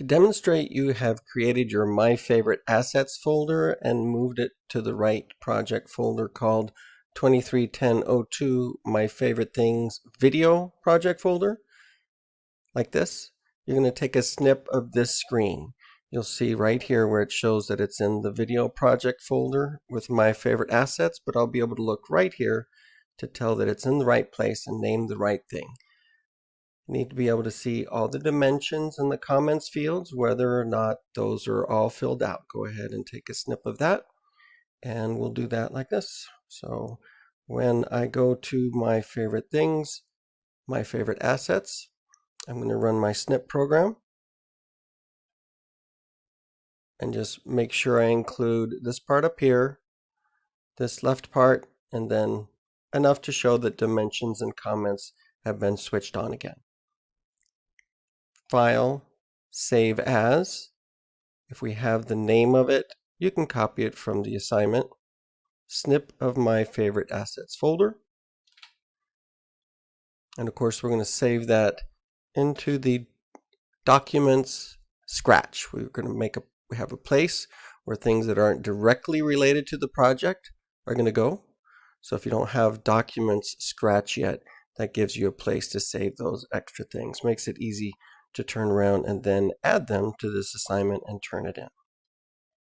To demonstrate you have created your My Favorite Assets folder and moved it to the right project folder called 231002 My Favorite Things Video project folder, like this, you're going to take a snip of this screen. You'll see right here where it shows that it's in the video project folder with My Favorite Assets, but I'll be able to look right here to tell that it's in the right place and name the right thing. You need to be able to see all the dimensions in the comments fields, whether or not those are all filled out. Go ahead and take a snip of that, and we'll do that like this. So when I go to My Favorite Things, My Favorite Assets, I'm going to run my Snip program and just make sure I include this part up here, this left part, and then enough to show that dimensions and comments have been switched on again. File, Save As. If we have the name of it, you can copy it from the assignment. Snip of My Favorite Assets folder. And of course, we're going to save that into the Documents Scratch. We're going to we have a place where things that aren't directly related to the project are going to go. So if you don't have Documents Scratch yet, that gives you a place to save those extra things. Makes it easy to turn around and then add them to this assignment and turn it in.